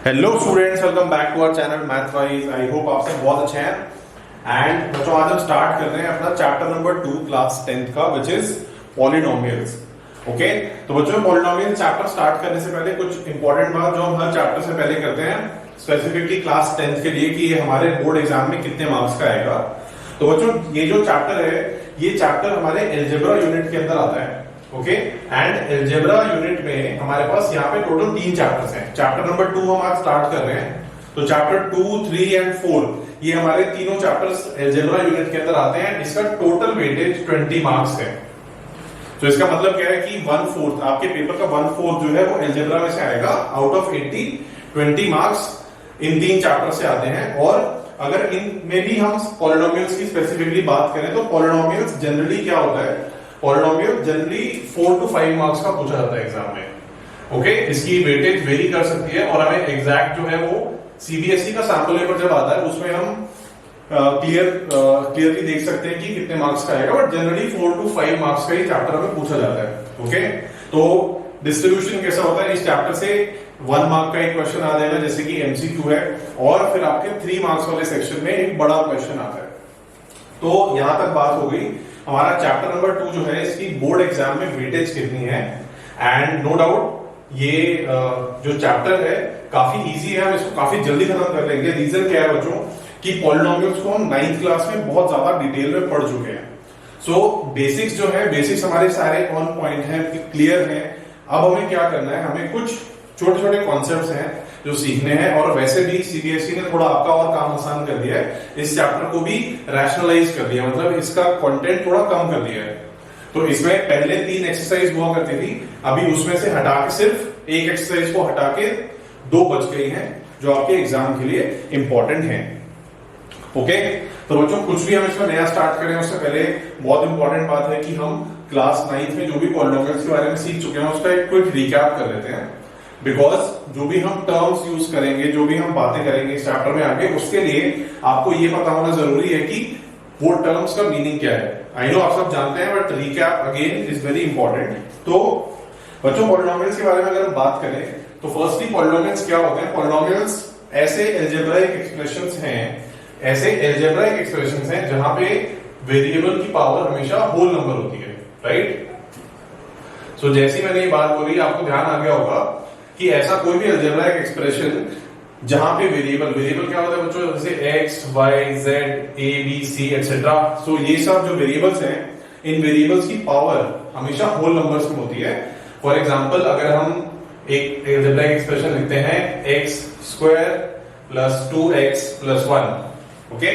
Hello students, welcome back to our channel math wise. I hope आप सब बहुत अच्छे हैं। एंड बच्चों, आज हम स्टार्ट कर रहे हैं अपना चैप्टर नंबर 2 क्लास 10th का, विच इज पॉलिनोमियल्स। ओके, तो बच्चों पॉलिनोमियल चैप्टर स्टार्ट करने से पहले कुछ इंपॉर्टेंट बात जो हम हर चैप्टर से पहले करते हैं, स्पेसिफिकली क्लास 10th के लिए, कि ये हमारे बोर्ड एग्जाम में कितने मार्क्स का आएगा। तो बच्चों, ये जो चैप्टर है, ये चैप्टर हमारे एलजेब्रा यूनिट के अंदर आता है। ओके, एंड एलजेब्रा यूनिट में हमारे पास यहाँ पे टोटल 3 चैप्टर्स हैं। चैप्टर नंबर 2 हम आज स्टार्ट कर रहे हैं, तो चैप्टर 2, 3 एंड 4 ये हमारे तीनों चैप्टर्स एलजेब्रा यूनिट के अंदर आते हैं। इसका टोटल वेटेज 20 मार्क्स है। तो इसका मतलब क्या है कि 1/4 आपके पेपर का 1/4 जो है वो एलजेब्रा में से आएगा। Out of 80 20 marks in 3 chapter से आते हैं। और अगर इनमें भी हम पॉलिनोमियल्स की स्पेसिफिकली बात करें तो पॉलिनोमियल्स जनरली क्या होता है, पॉलिनोमियल जनरली 4 to 5 मार्क्स का पूछा जाता है एग्जाम में। ओके, इसकी वेटेज वेरी कर सकती है और हमें एग्जैक्ट जो है वो सीबीएसई का सैंपल पेपर जब आता है उसमें हम क्लियरली देख सकते हैं कि कितने मार्क्स का आएगा। बट जनरली 4 to 5 मार्क्स का ही चैप्टर में पूछा जाता है। ओके, तो डिस्ट्रीब्यूशन कैसा होता है, इस चैप्टर से 1 मार्क का एक क्वेश्चन आ जाएगा जैसे कि एमसीक्यू है, और फिर आपके 3 मार्क्स वाले सेक्शन में एक बड़ा क्वेश्चन आता है। तो यहां तक बात हो गई। हमारा चैप्टर नंबर 2 जो है, इसकी बोर्ड एग्जाम में वेटेज कितनी है। एंड नो डाउट ये जो चैप्टर है काफी इजी है, हम इसको काफी जल्दी खत्म कर लेंगे। रीजन क्या है बच्चों, कि पॉलिनोमियल्स को हम 9th क्लास में बहुत ज्यादा डिटेल में पढ़ चुके हैं। सो बेसिक्स जो है, बेसिक्स हमारे सारे ऑन पॉइंट हैं, क्लियर हैं। अब हमें क्या करना है, हमें कुछ छोटे छोटे कॉन्सेप्ट्स हैं जो सीखने हैं। और वैसे भी सीबीएसई ने थोड़ा आपका और काम आसान कर दिया है, इस चैप्टर को भी रैशनलाइज कर दिया, मतलब इसका कंटेंट थोड़ा कम कर दिया है। तो इसमें पहले 3 एक्सरसाइज हुआ करती थी, अभी उसमें से हटा के सिर्फ एक एक्सरसाइज को हटा के 2 बच गई हैं जो आपके एग्जाम के लिए इंपॉर्टेंट है। ओके, तो बच्चों कुछ भी हम इसमें नया स्टार्ट करें उससे पहले बहुत इंपॉर्टेंट बात है कि हम क्लास 9th में जो भी पॉलिनोमियल्स के बारे में सीख चुके हैं उसका एक क्विक रिकैप कर लेते हैं। बिकॉज जो भी हम टर्म्स यूज करेंगे, जो भी हम बातें करेंगे इस चैप्टर में आगे, उसके लिए आपको ये पता होना जरूरी है कि वो टर्म्स का मीनिंग क्या है। आई नो आप सब जानते हैं, but recap again is very important. तो बच्चों, पॉलिनोमियल्स के बारे में अगर हम बात करें तो फर्स्टली पॉलिनोमियल्स क्या होते हैं। पॉलिनोमियल्स ऐसे एल्जेब्राइक एक्सप्रेशंस हैं जहां पे वेरिएबल की पावर हमेशा होल नंबर होती है, राइट। सो जैसी मैंने ये बात बोली, आपको ध्यान आ गया होगा कि ऐसा कोई भी अलजेब्राइक एक्सप्रेशन जहां पे वेरिएबल क्या होता है बच्चों, जैसे एक्स, वाई, जेड, ए, बी, सी एक्सेट्रा। सो ये सब जो वेरिएबल्स हैं, इन वेरिएबल्स की पावर हमेशा होल नंबर्स में होती है। फॉर एग्जांपल, अगर हम एक अलजेब्राइक एक्सप्रेशन लिखते हैं x square plus 2x plus 1। Okay,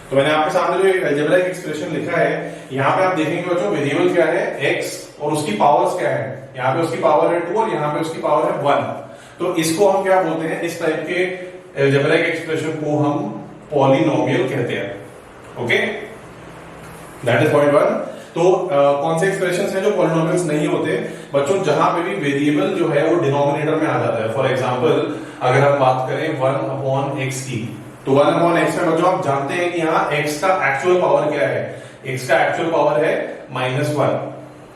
तो मैंने आपके सामने जो अलजेब्राइक एक्सप्रेशन लिखा है, यहाँ पे आप देखेंगे बच्चों वेरिएबल क्या है, x, और उसकी पावर्स क्या है। यहाँ पे उसकी पावर है 2 और यहाँ पे उसकी पावर है 1। तो इसको हम क्या बोलते हैं, इस टाइप के अलजेब्राइक एक्सप्रेशन को हम पॉलिनोमियल कहते हैं। Okay, that is point 1। तो कौन से एक्सप्रेशंस हैं जो पॉलिनोमियल्स नहीं होते बच्चों, जहां पे भी वेरिएबल जो है वो डिनोमिनेटर में आ जाता है। फॉर एग्जांपल, अगर हम बात करें 1/x की, तो 1/x में बच्चों आप जानते हैं कि यहाँ x का एक्चुअल पावर क्या है, x का एक्चुअल पावर है -1,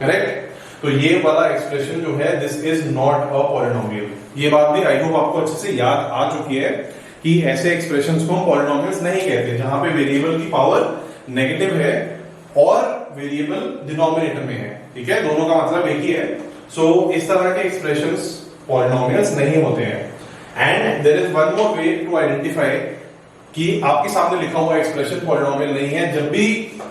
करेक्ट। तो ये वाला एक्सप्रेशन जो है, this is not a polynomial. ये बात भी आई होप आपको अच्छे से याद आ चुकी है कि ऐसे एक्सप्रेशंस को हम पॉलिनोमियल्स नहीं कहते जहां पे वेरिएबल की पावर नेगेटिव है और वेरिएबल डिनोमिनेटर में है। ठीक है, दोनों का मतलब एक ही है। सो इस तरह के एक्सप्रेशंस पॉलिनोमियल्स नहीं होते हैं। And there is one more way to identify कि आपके सामने लिखा हुआ एक्सप्रेशन पॉलिनोमियल नहीं है, जब भी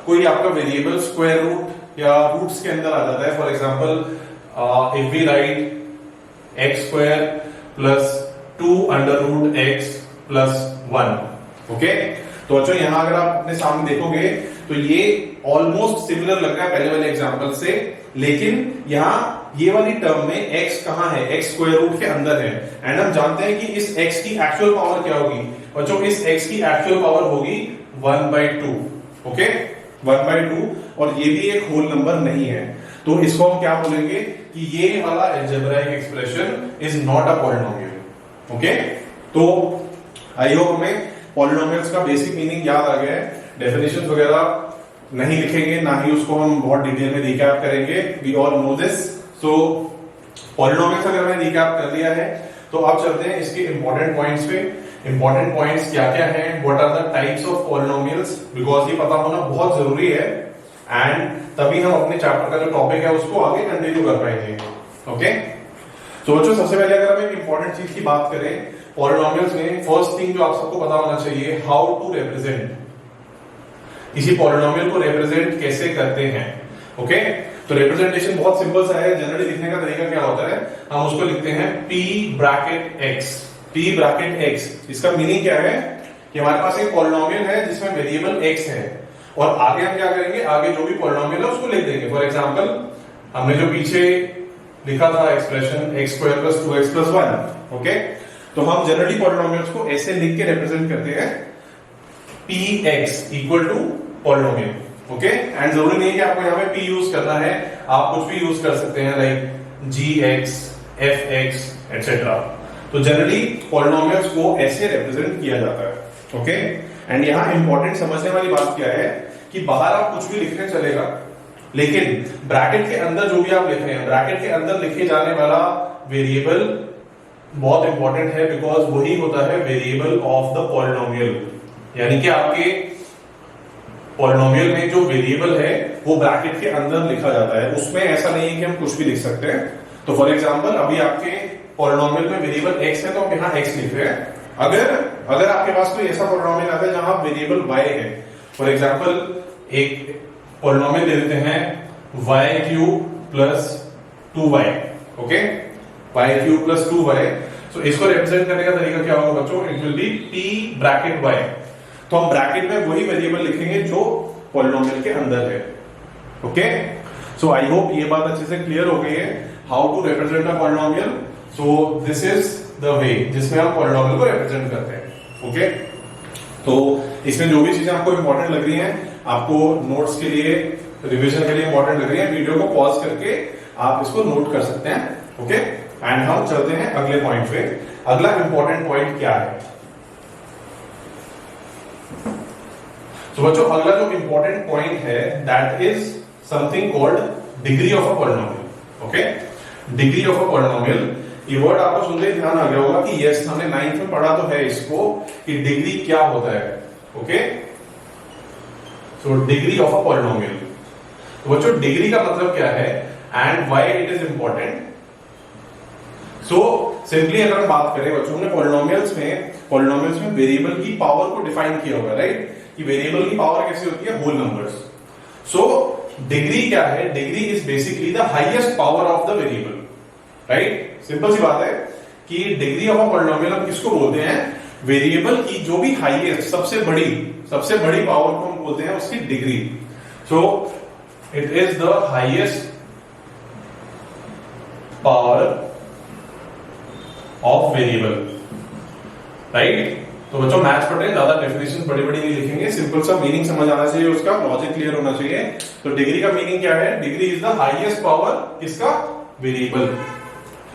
कोई आपका वेरिएबल स्क्वायर रूट या रूट्स के अंदर आ जाता है। For example, if we write x square plus 2√x plus 1। Okay, तो अच्छा, यहां अगर आप अपने सामने देखोगे तो ये ऑलमोस्ट सिमिलर लग रहा है पहले वाले एग्जांपल से, लेकिन यहाँ ये वाली टर्म में x कहां है, x स्क्वायर रूट के अंदर है। एंड हम जानते हैं कि इस x की एक्चुअल पावर क्या होगी बच्चों, इस x की एक्चुअल पावर होगी 1/2। ओके, 1/2, और ये भी एक होल नंबर नहीं है। तो इसको हम क्या बोलेंगे कि ये वाला algebraic expression is not a polynomial. Okay, तो आई होप हमें पॉलिनोमियल्स का बेसिक मीनिंग याद आ गया है। डेफिनेशंस वगैरह नहीं लिखेंगे, ना ही उसको हम बहुत डिटेल में रिकैप करेंगे, we all know this. So polynomials अगर मैंने रिकैप कर लिया है तो अब चलते हैं इसके इंपॉर्टेंट पॉइंट्स पे। इंपॉर्टेंट पॉइंट्स क्या क्या हैं, what are the types of polynomials, because ये पता होना बहुत जरूरी है एंड तभी हम अपने चैप्टर का जो टॉपिक है उसको आगे कंटिन्यू कर पाएंगे। ओके, तो बच्चों सबसे पहले अगर हम एक इंपॉर्टेंट चीज की बात करें पॉलिनोमियल्स में, फर्स्ट थिंग जो आप सबको पता होना चाहिए, हाउ टू रिप्रेजेंट, किसी पॉलिनोमियल को रिप्रेजेंट कैसे करते हैं। ओके, तो रिप्रेजेंटेशन बहुत सिंपल सा है। जनरली लिखने का तरीका क्या होता है, हम उसको लिखते हैं p bracket x, p bracket x। इसका मीनिंग क्या है कि हमारे पास एक पॉलिनोमियल है जिसमें वेरिएबल x है और आगे हम क्या करेंगे, आगे जो भी पॉलिनोमियल है उसको लिख देंगे। फॉर एग्जांपल हमने जो पीछे लिखा था एक्सप्रेशन x² + 2x + 1। ओके, तो हम जनरली पॉलिनोमियल्स को ऐसे लिख के रिप्रेजेंट करते हैं, px equal to polynomial. Okay, and जरूरी नहीं है कि आपको यहाँ पे p यूज करना है, आप कुछ भी यूज कर सकते हैं लाइक gx, fx एटसेट्रा। तो जनरली पॉलिनोमियल्स को ऐसे रिप्रेजेंट किया जाता है। ओके, एंड यहाँ इंपॉर्टेंट समझने वाली बात क्या है कि बाहर आप कुछ भी लिखने चलेगा, लेकिन ब्रैकेट के अंदर जो भी आप लिख रहे हैं, ब्रैकेट के अंदर लिखे जाने वाला वेरिएबल बहुत इंपॉर्टेंट है, बिकॉज वही होता है वेरिएबल ऑफ द पॉलिनोमियल। यानी कि आपके पॉलिनोमियल में जो वेरिएबल है वो ब्रैकेट के अंदर लिखा जाता है, उसमें ऐसा नहीं है कि हम कुछ भी लिख सकते हैं। तो फॉर एग्जांपल अभी आपके पॉलिनोमियल में वेरिएबल x है तो हम यहाँ x लिख रहे हैं। अगर आपके पास कोई ऐसा पॉलिनोमियल आता है जहां वेरिएबल y है, फॉर एग्जांपल एक पॉलिनोमियल दे देते हैं y³ + 2y। Okay, y³ + 2y, तो इसको रिप्रेजेंट करने का तरीका क्या होगा बच्चों, it will be p bracket y। तो हम ब्रैकेट में वही वेरिएबल लिखेंगे जो पॉलिनोमियल के अंदर है। ओके, सो आई होप ये बात अच्छे से क्लियर हो गई है, how to represent a polynomial. So this is the way जिसमें हम पॉलिनोमियल को रिप्रेजेंट करते हैं। ओके, तो इसमें जो भी चीजें आपको इंपॉर्टेंट लग रही हैं, आपको नोट्स के लिए, रिवीजन के लिए इंपॉर्टेंट लग रही है, वीडियो को पॉज करके आप इसको नोट कर सकते हैं। ओके, एंड हम चलते हैं अगले पॉइंट पे। अगला इंपॉर्टेंट पॉइंट क्या है, तो बच्चों अगला जो इंपॉर्टेंट पॉइंट है that is something called degree of a polynomial. Okay, degree of a polynomial, ये वर्ड आपको सुनते ही ध्यान आ गया होगा कि यस हमने 9th में पढ़ा तो है इसको कि डिग्री क्या होता है। Okay, so degree of a polynomial, तो बच्चों डिग्री का मतलब क्या है and why it is important. So simply अगर हम बात करें बच्चों, हमने पॉलिनोमियल्स में वेरिएबल की पावर को डिफाइन किया होगा, राइट, कि वेरिएबल की पावर कैसी होती है, होल नंबर्स। सो डिग्री क्या है, degree is basically the highest power of the variable, right. Simple सी बात है कि डिग्री ऑफ अ पॉलिनोमियल हम किसको बोलते हैं, वेरिएबल की जो भी हाईएस्ट सबसे बड़ी पावर को हम बोलते हैं उसकी degree. So it is the highest power of variable, right. तो बच्चों मैथ्स पढ़ रहे हैं, ज्यादा डेफिनेशन बड़ी बड़ी नहीं लिखेंगे, सिंपल सा मीनिंग समझ आना चाहिए, उसका लॉजिक क्लियर होना चाहिए। तो डिग्री का मीनिंग क्या है, degree is the highest power किसका, वेरिएबल।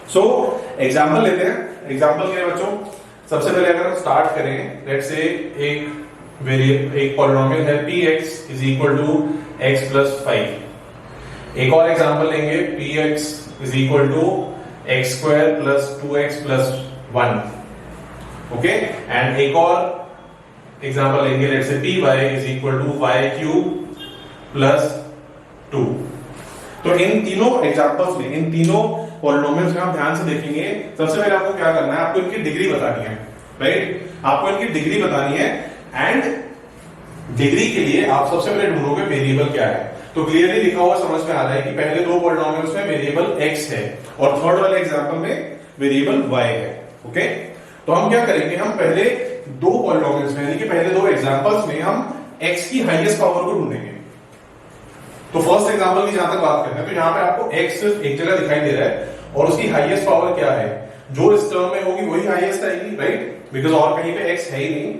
सो एग्जांपल लेते हैं, एग्जांपल क्या है बच्चों, सबसे पहले अगर हम स्टार्ट करें, लेट्स से एक पॉलिनोमियल है px = x + 5। एक और एग्जांपल लेंगे px = x² + 2x + 1। Okay, and एक और एग्जांपल लेंगे, लेट्स से py = y³ + 2। तो इन तीनों एग्जांपल्स में, इन तीनों पॉलिनोमियल्स में आप ध्यान से देखेंगे, सबसे पहले आपको क्या करना है, आपको इनकी डिग्री बतानी है, राइट, आपको इनकी डिग्री बतानी है। एंड डिग्री के लिए आप सबसे पहले ढूंढोगे वेरिएबल क्या है। तो क्लियरली लिखा हुआ समझ में आ रहा है कि पहले दो पॉलिनोमियल्स में वेरिएबल x है और थर्ड वाले एग्जांपल में वेरिएबल y है। ओके, तो हम क्या करेंगे, हम पहले दो पॉलिनोमियल्स में, यानी कि पहले दो एग्जांपल्स में हम x की हाईएस्ट पावर को ढूंढेंगे। तो फर्स्ट एग्जांपल की जहां तक बात करते हैं, तो यहाँ पे आपको x सिर्फ एक जगह दिखाई दे रहा है और उसकी हाईएस्ट पावर क्या है, जो इस टर्म में होगी वही हाईएस्ट आएगी, राइट, बिकॉज और कहीं पे x है ही नहीं।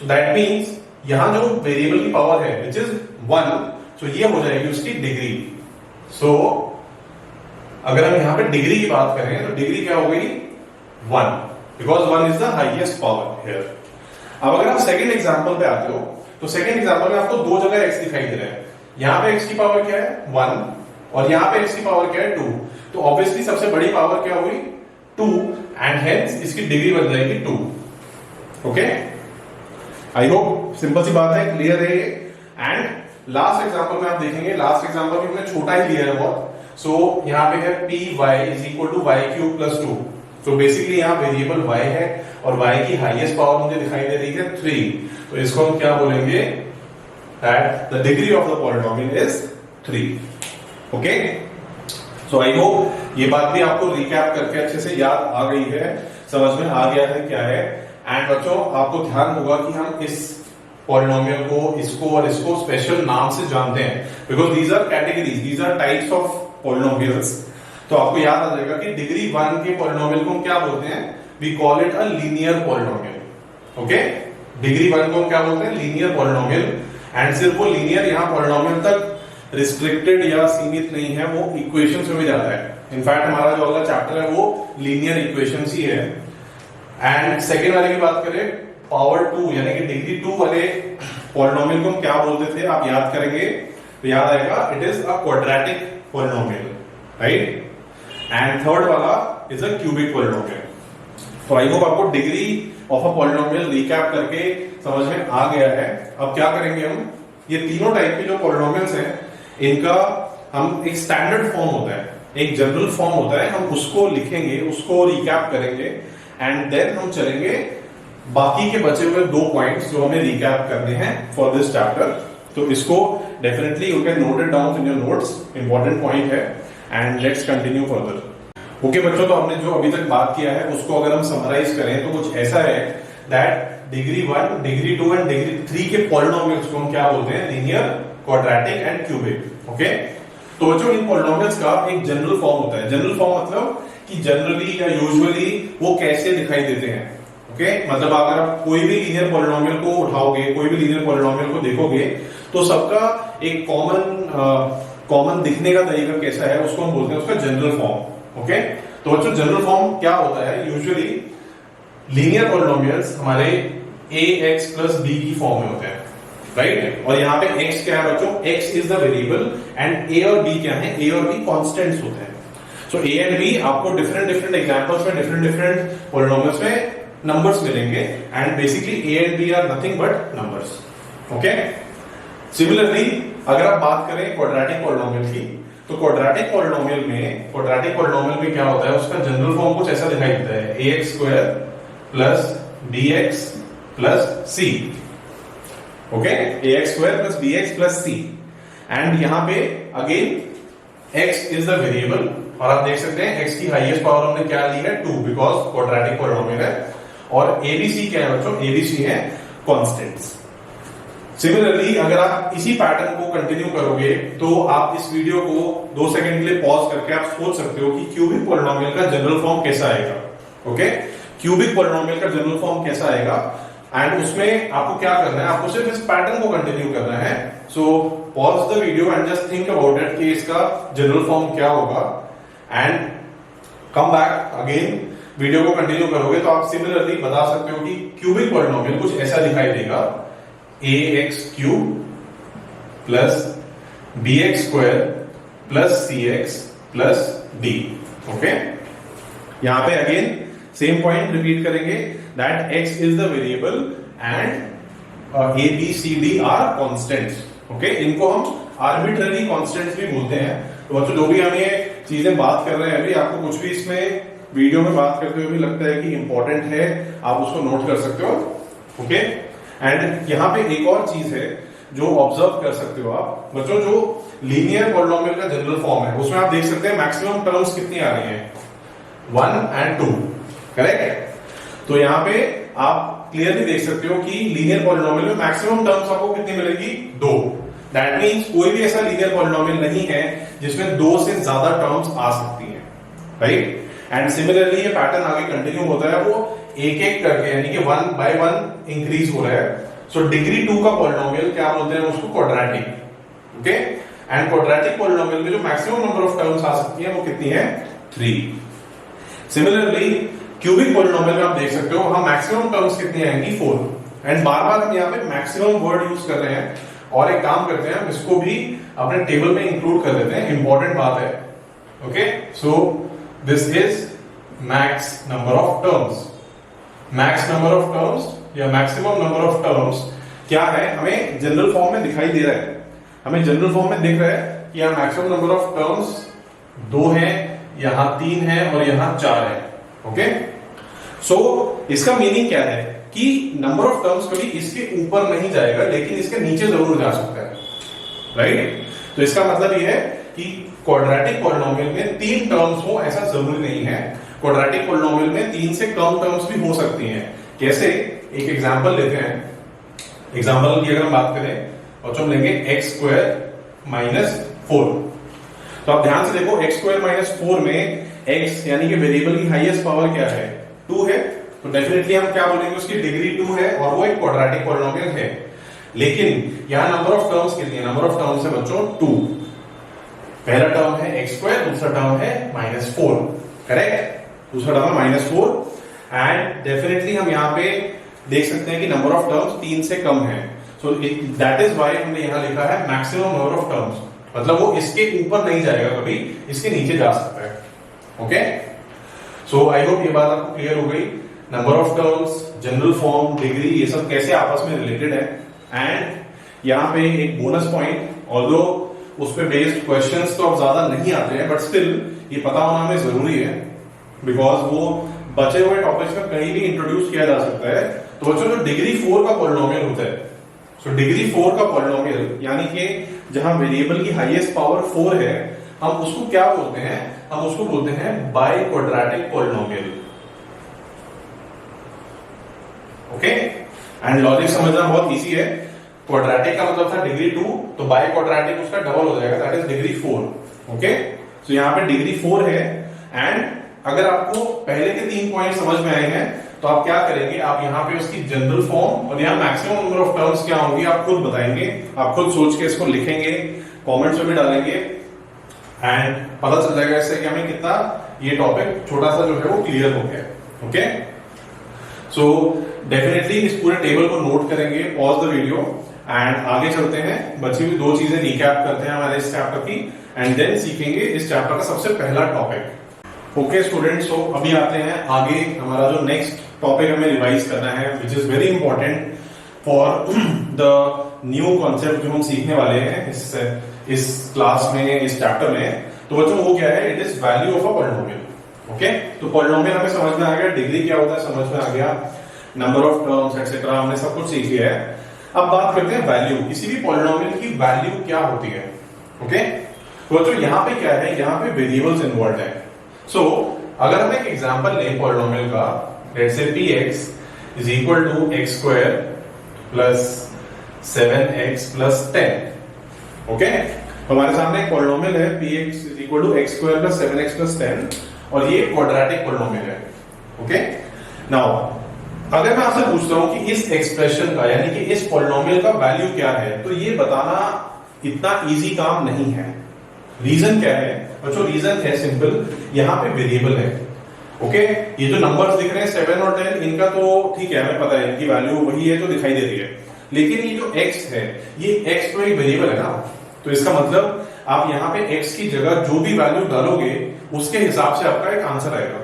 सो दैट मींस यहां जो वेरिएबल की पावर है विच इज 1, सो ये हो जाएगी उसकी डिग्री। सो अगर हम यहां पे डिग्री की बात करें तो डिग्री क्या हो गई, 1, because 1 is the highest power here. अब अगर आप सेकंड एग्जांपल पे आते हो, तो सेकंड एग्जांपल में आपको दो जगह x दिखाई दे रहा है, यहां पे x की पावर क्या है 1 और यहां पे x की पावर क्या है 2। तो ऑब्वियसली सबसे बड़ी पावर क्या हुई, 2 एंड हेंस इसकी डिग्री बन जाएगी 2। ओके, आई होप सिंपल सी बात है, क्लियर है ये। एंड लास्ट एग्जांपल में आप देखेंगे, लास्ट एग्जांपल में हमने छोटा ही लिया है बहुत। सो यहाँ पे है P Y is equal to Y cube plus 2। तो बेसिकली यहाँ वेरिएबल y है और y की हाईएस्ट पावर मुझे दिखाई दे रही है 3। तो इसको हम क्या बोलेंगे, that the degree of the polynomial is 3। Okay, so I hope ये बात भी आपको रिकैप करके अच्छे से याद आ गई है, समझ में आ गया है क्या है। एंड बच्चों आपको ध्यान होगा कि हम इस पॉलिनोमियल को, इसको और इसको स्पेशल नाम से जानते हैं, because these are categories, these are types of polynomials. तो आपको याद आ जाएगा कि डिग्री 1 के पॉलिनोमियल को हम क्या बोलते हैं, we call it a linear polynomial. Okay, degree 1 को हम क्या बोलते हैं, लीनियर पॉलिनोमियल। एंड सिर्फ वो लीनियर यहाँ पॉलिनोमियल तक रिस्ट्रिक्टेड या सीमित नहीं है, वो इक्वेशंस में भी जाता है। इनफैक्ट हमारा जो अगला चैप्टर है वो लीनियर इक्वेशंस ही है। एंड सेकेंड वाले की बात करें, पावर 2 यानी कि डिग्री 2 वाले पॉलिनोमियल को हम क्या बोलते थे, आप याद करेंगे तो याद आएगा, it is a quadratic polynomial, right. And third वाला इज अ क्यूबिक पॉलिनोमियल। तो आई होप आपको degree of a polynomial recap करके समझ में आ गया है। अब क्या करेंगे हम, ये तीनों टाइप के जो पॉलिनोमियल्स हैं इनका हम एक स्टैंडर्ड फॉर्म होता है, एक जनरल फॉर्म होता है, हम उसको लिखेंगे, उसको रिकैप करेंगे एंड देन हम चलेंगे बाकी के बचे हुए 2 पॉइंट्स जो हमें रिकैप करने हैं फॉर दिस चैप्टर। तो इसको definitely you can note it down in your notes, important point है। And let's continue further. Okay बच्चों, तो हमने जो अभी तक बात किया है उसको अगर हम समराइज करें तो कुछ ऐसा है that degree 1, degree 2 and degree 3 के पॉलिनोमियल्स को हम क्या बोलते हैं, linear, quadratic and cubic. Okay, तो बच्चों इन पॉलिनोमियल्स का एक जनरल फॉर्म होता है। जनरल फॉर्म मतलब कि जनरली या यूजुअली वो कैसे दिखाई देते हैं। ओके, मतलब अगर आप कोई भी लीनियर पॉलिनोमियल को उठाओगे, कोई भी लीनियर पॉलिनोमियल को देखोगे तो सबका एक कॉमन दिखने का तरीका कैसा है उसको हम बोलते हैं उसका जनरल फॉर्म। ओके, तो बच्चों जनरल फॉर्म क्या होता है, यूजुअली लीनियर पॉलिनोमियल्स हमारे ax प्लस b की फॉर्म में होते हैं, राइट। और यहाँ पे x क्या है बच्चों, x is the variable and a और b क्या है, a और b कांस्टेंट्स होते हैं। सो a एंड b आपको डिफरेंट एग्जांपल्स में डिफरेंट पॉलिनोमियल्स में नंबर्स मिलेंगे and basically a and b are nothing but numbers. Okay, similarly अगर आप बात करें क्वाड्रेटिक पॉलिनोमियल की, तो क्वाड्रेटिक पॉलिनोमियल में क्या होता है, उसका जनरल फॉर्म कुछ ऐसा दिखाई देता है, ax square plus bx plus c। Okay, ax square plus bx plus c। And यहां पे again x is the variable और आप देख सकते हैं x की हाईएस्ट पावर हमने क्या ली है 2, बिकॉज क्वाड्रेटिक पॉलिनोमियल है। और abc क्या है बच्चों, abc है कांस्टेंट्स। सिमिलरली अगर आप इसी पैटर्न को कंटिन्यू करोगे तो आप इस वीडियो को 2 सेकंड के लिए पॉज करके आप सोच सकते हो कि क्यूबिक पॉलिनोमियल का जनरल फॉर्म कैसा आएगा। ओके, क्यूबिक पॉलिनोमियल का जनरल फॉर्म कैसा आएगा एंड उसमें आपको क्या करना है, आपको सिर्फ इस पैटर्न को कंटिन्यू करना है। So pause the video and just think about it कि इसका जनरल फॉर्म क्या होगा and come back again. Video को कंटिन्यू करोगे तो आप सिमिलरली बता सकते हो कि क्यूबिक पॉलिनोमियल कुछ ऐसा दिखाई देगा, ax cube plus bx square plus cx plus d। Okay, यहां पे अगेन सेम पॉइंट रिपीट करेंगे that x is the variable and a b c d are constants. Okay, इनको हम आर्बिट्ररी कांस्टेंट्स भी बोलते हैं। तो बच्चों जो भी हम ये चीजें बात कर रहे हैं अभी, आपको कुछ भी इसमें वीडियो में बात करते हुए भी लगता है कि इंपॉर्टेंट है, आप उसको नोट कर सकते हो। ओके, एंड यहाँ पे एक और चीज है जो ऑब्जर्व कर सकते हो आप बच्चों, जो लीनियर पॉलिनोमियल का जनरल फॉर्म है उसमें आप देख सकते हैं मैक्सिमम टर्म्स कितनी आ रही हैं, 1 and 2, करेक्ट। तो यहाँ पे आप क्लियरली देख सकते हो कि लीनियर पॉलिनोमियल में मैक्सिमम टर्म्स आपको कितनी मिलेगी, 2। दैट मीन्स कोई भी ऐसा लीनियर पॉलिनोमियल नहीं है जिसमें 2 से ज्यादा टर्म्स आ सकती हैं, राइट। एंड सिमिलरली ये पैटर्न आगे कंटिन्यू होता है, वो एक करके यानी कि 1 by 1 इंक्रीज हो रहा है। सो डिग्री 2 का पॉलिनोमियल क्या बोलते हैं उसको, quadratic. Okay, and quadratic polynomial में जो मैक्सिमम नंबर ऑफ टर्म्स आ सकती है वो कितनी है, 3। सिमिलरली क्यूबिक पॉलिनोमियल में आप देख सकते हो वहां मैक्सिमम टर्म्स कितनी आएंगी, 4। एंड बार बार हम यहाँ पे मैक्सिमम वर्ड यूज कर रहे हैं और एक काम करते हैं हम इसको भी अपने टेबल में इंक्लूड कर देते हैं, इंपॉर्टेंट बात है। Okay, so this is max number of terms. Max number of terms या मैक्सिमम नंबर ऑफ टर्म्स क्या है, हमें जनरल फॉर्म में दिखाई दे रहा है। हमें जनरल फॉर्म में दिख रहा है कि यहाँ मैक्सिमम नंबर ऑफ टर्म्स 2 है, यहाँ 3 है और यहाँ 4 है। ओके, सो इसका मीनिंग क्या है कि नंबर ऑफ टर्म्स कभी इसके ऊपर नहीं जाएगा, लेकिन इसके नीचे जरूर जा सकता है, राइट। तो इसका मतलब ये है कि क्वाड्रेटिक पॉलिनोमियल में 3 टर्म्स हो ऐसा जरूरी नहीं है। क्वाड्रेटिक पॉलिनोमियल में 3 से कम टर्म्स भी हो सकती हैं। कैसे, एक एग्जांपल लेते हैं। एग्जांपल की अगर हम बात करें और हम लेंगे x² - 4। तो आप ध्यान से देखो, x² - 4 में x यानी कि वेरिएबल की हाईएस्ट पावर क्या है, 2 है। तो डेफिनेटली हम क्या बोलेंगे, उसकी डिग्री 2 है और वो एक क्वाड्रेटिक पॉलिनोमियल है। लेकिन यहां नंबर ऑफ टर्म्स कितनी है, नंबर ऑफ टर्म्स है बच्चों 2। पहला टर्म है x², दूसरा टर्म है -4, करेक्ट। दूसरा टर्म है -4 एंड डेफिनेटली हम यहाँ पे देख सकते हैं कि नंबर ऑफ टर्म्स 3 से कम है। सो दैट इज व्हाई हमने यहाँ लिखा है मैक्सिमम नंबर ऑफ टर्म्स, मतलब वो इसके ऊपर नहीं जाएगा, कभी इसके नीचे जा सकता है। ओके, सो आई होप ये बात आपको क्लियर हो गई। Number of terms, general form, degree, ये सब कैसे आपस में रिलेटेड है। एंड यहाँ पे एक बोनस पॉइंट, ऑल्दो उस पे बेस्ड क्वेश्चंस तो अब ज्यादा नहीं आते हैं, बट स्टिल ये पता होना हमें जरूरी है, बिकॉज वो बचे हुए टॉपिक्स में कहीं भी इंट्रोड्यूस किया जा सकता है। तो बच्चों जो डिग्री 4 का पॉलिनोमियल होता है, सो डिग्री 4 का पॉलिनोमियल यानी कि जहां वेरिएबल की हाईएस्ट पावर 4 है, हम उसको क्या बोलते हैं, हम उसको बोलते हैं by quadratic polynomial. Okay, and logic समझना बहुत इजी है। क्वाड्रेटिक का मतलब था डिग्री 2, तो बाई क्वाड्रेटिक उसका डबल हो जाएगा, दैट इज डिग्री 4। ओके, सो यहाँ पे डिग्री 4 है। एंड अगर आपको पहले के 3 पॉइंट समझ में आए हैं तो आप क्या करेंगे, आप यहाँ पे उसकी जनरल फॉर्म और यहाँ मैक्सिमम नंबर ऑफ टर्म्स क्या होंगी आप खुद बताएंगे, आप खुद सोच के इसको लिखेंगे, कमेंट्स में भी डालेंगे एंड पता चल जाएगा इससे कि हमें कितना ये टॉपिक छोटा सा जो है वो क्लियर हो गया। ओके, सो डेफिनेटली इस पूरे टेबल को नोट करेंगे, पॉज द वीडियो एंड आगे चलते हैं। बची हुई 2 चीजें रिकैप करते हैं हमारे इस चैप्टर की एंड देन सीखेंगे इस चैप्टर का सबसे पहला टॉपिक। ओके स्टूडेंट्स, सो अभी आते हैं आगे। हमारा जो नेक्स्ट टॉपिक हमें रिवाइज करना है, which is very important for the new concept जो हम सीखने वाले हैं इस क्लास में, इस चैप्टर में। तो बच्चों वो क्या है, it is value of a polynomial. Okay, तो पॉलिनोमियल हमें समझ में आ गया, डिग्री क्या होता है समझ में आ गया, नंबर ऑफ टर्म्स एक्सेट्रा हमने सब कुछ सीख लिया है। अब बात करते हैं वैल्यू, किसी भी पॉलिनोमियल की वैल्यू क्या होती है। ओके, तो बच्चों यहाँ पे क्या है, यहाँ पे वेरिएबल्स इन्वॉल्व है। सो अगर हम एक एग्जांपल लें पॉलिनोमियल का, let's say px is equal to x² plus 7x plus 10। Okay, हमारे सामने एक पॉलिनोमियल है px is equal to x² plus 7x plus 10 और ये क्वाड्रेटिक पॉलिनोमियल है। ओके, नाउ अगर मैं आपसे पूछता हूं कि इस एक्सप्रेशन का यानी कि इस पॉलिनोमियल का वैल्यू क्या है, तो ये बताना इतना इजी काम नहीं है। रीजन क्या है बच्चों, रीजन है सिंपल, यहाँ पे वेरिएबल है। ओके, ये जो नंबर्स दिख रहे हैं 7 और 10, इनका तो ठीक है हमें पता है इनकी वैल्यू वही है तो दिखाई दे रही है, लेकिन ये जो x है, ये x तो एक वेरिएबल है ना, तो इसका मतलब आप यहाँ पे x की जगह जो भी वैल्यू डालोगे उसके हिसाब से आपका एक आंसर आएगा।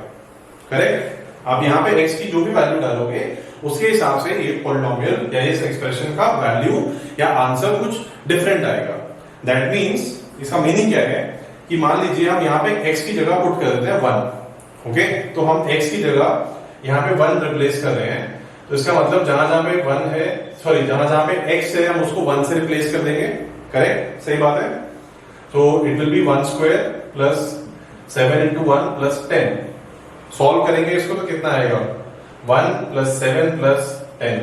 करेक्ट, आप यहाँ पे x की जो भी वैल्यू डालोगे उसके हिसाब से ये पॉलिनोमियल या इस एक्सप्रेशन का वैल्यू या आंसर कुछ डिफरेंट आएगा। दैट मीन्स इसका मीनिंग क्या है कि मान लीजिए हम यहाँ पे x की जगह पुट कर देते हैं 1। ओके, तो हम x की जगह यहाँ पे 1 रिप्लेस कर रहे हैं, तो इसका मतलब जहां जहां पे 1 है, सॉरी जहां पे x है हम उसको 1 से रिप्लेस कर देंगे। करेक्ट, सही बात है। तो it will be 1² plus 7 into 1 plus 10। Solve करेंगे इसको तो कितना आएगा, 1 प्लस 7 प्लस 10,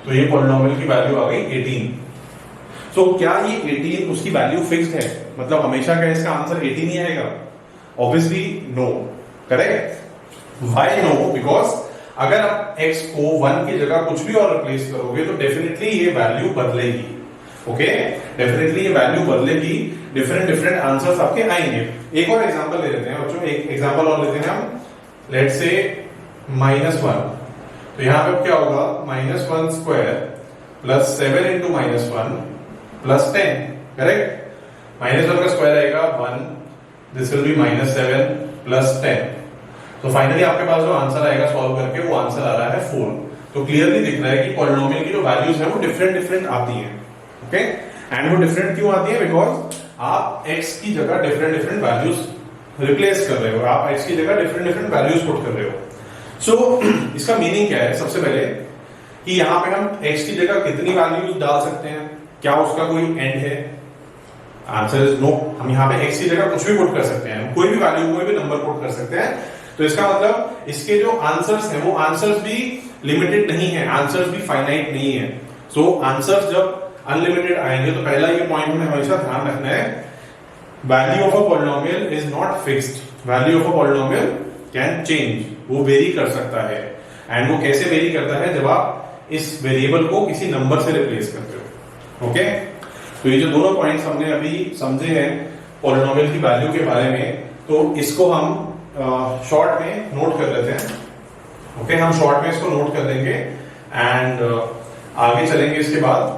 तो ये पॉलिनोमियल की वैल्यू आ गई 18। सो क्या ये 18 उसकी वैल्यू फिक्स्ड है, मतलब हमेशा का इसका आंसर 18 ही आएगा? Obviously no. Correct, why no, because अगर आप x को 1 की जगह कुछ भी और रिप्लेस करोगे तो डेफिनेटली ये वैल्यू बदलेगी। ओके, डेफिनेटली ये वैल्यू बदलेगी, डिफरेंट आंसर्स आपके आएंगे। एक और एग्जांपल ले लेते हैं बच्चों, एक एग्जांपल और लेते हैं हम, लेट्स से -1। तो यहां पे क्या होगा, -1² प्लस 7 into -1 प्लस 10। करेक्ट, -1 का स्क्वायर आएगा 1, दिस विल बी -7 प्लस 10। तो फाइनली आपके पास जो आंसर आएगा सॉल्व करके वो आंसर आ रहा है 4। तो क्लियरली दिख रहा है कि पॉलिनोमियल की जो वैल्यूज है वो डिफरेंट आती हैं। ओके, एंड वो डिफरेंट क्यों आती है? बिकॉज आप x की जगह डिफरेंट वैल्यूज रिप्लेस कर रहे हो, आप x की जगह डिफरेंट वैल्यूज पुट कर रहे हो। सो इसका मीनिंग क्या है? सबसे पहले कि यहाँ पे हम x की जगह कितनी वैल्यूज डाल सकते हैं, क्या उसका कोई एंड है? Answer is no. हम यहाँ पे x की जगह कुछ भी पुट कर सकते हैं, कोई भी वैल्यू कोई भी नंबर पुट कर सकते हैं। तो इसका मतलब इसके जो आंसर्स हैं वो आंसर्स भी लिमिटेड नहीं है, आंसर्स भी फाइनाइट नहीं है। सो आंसर्स जब अनलिमिटेड आएंगे तो पहला ये पॉइंट हमें हमेशा ध्यान रखना है, value of a polynomial is not fixed. Value of a polynomial can change, वो वेरी कर सकता है। एंड वो कैसे वेरी करता है? जब आप इस वेरिएबल को किसी नंबर से रिप्लेस करते हो। ओके, तो ये जो दोनों पॉइंट्स हमने अभी समझे हैं पॉलिनोमियल की वैल्यू के बारे में, तो इसको हम शॉर्ट में नोट कर लेते हैं। ओके, हम शॉर्ट में इसको नोट कर लेंगे एंड आगे चलेंगे इसके बाद।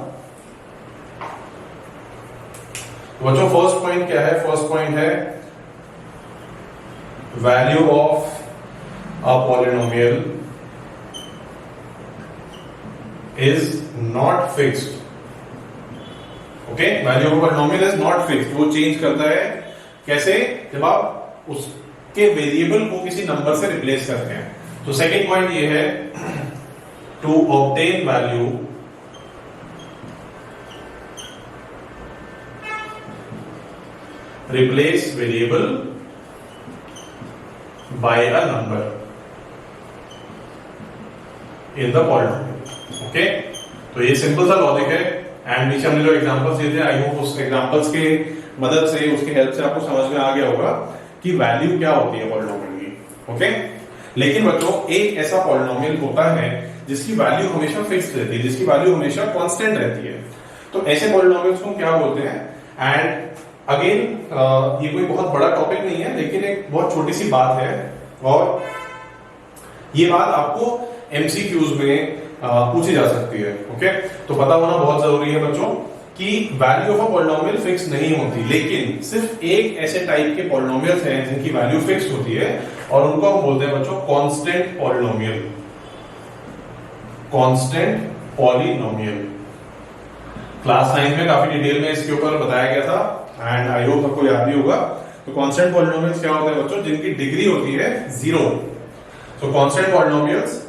बच्चों फर्स्ट पॉइंट क्या है? फर्स्ट पॉइंट है value of a polynomial is not fixed. Okay, value of polynomial is not fixed, वो चेंज करता है। कैसे? जब आप उसके वेरिएबल को किसी नंबर से रिप्लेस करते हैं। तो सेकंड पॉइंट ये है, to obtain value replace variable by a number in the polynomial. Okay, तो ये सिंपल सा लॉजिक है। एंड नीचे हमने जो एग्जांपल्स दिए थे, आई होप उस एग्जांपल्स के मदद से, उसके हेल्प से आपको समझ में आ गया होगा कि वैल्यू क्या होती है पॉलिनोमियल की। ओके, लेकिन बच्चों एक ऐसा पॉलिनोमियल होता है जिसकी वैल्यू हमेशा फिक्स रहती है, जिसकी वैल्यू हमेशा कांस्टेंट रहती है। तो ऐसे पॉलिनोमियल्स को क्या बोलते हैं? एंड अगेन ये कोई बहुत बड़ा टॉपिक नहीं है, लेकिन एक बहुत छोटी सी बात है, और ये बात आपको एमसीक्यूज में पूछी जा सकती है। ओके, तो पता होना बहुत जरूरी है बच्चों कि value of a polynomial fix नहीं होती, लेकिन सिर्फ एक ऐसे टाइप के पॉलिनोमियल्स हैं जिनकी वैल्यू फिक्स होती है, और उनको हम बोलते हैं बच्चों constant polynomial. Constant polynomial class 9 में काफी डिटेल में इसके ऊपर बताया गया था, एंड आई होप आपको याद भी होगा। तो कांस्टेंट पॉलिनोमियल्स क्या होते हैं बच्चों? जिनकी डिग्री होती है 0। तो कांस्टेंट पॉलिनोमियल्स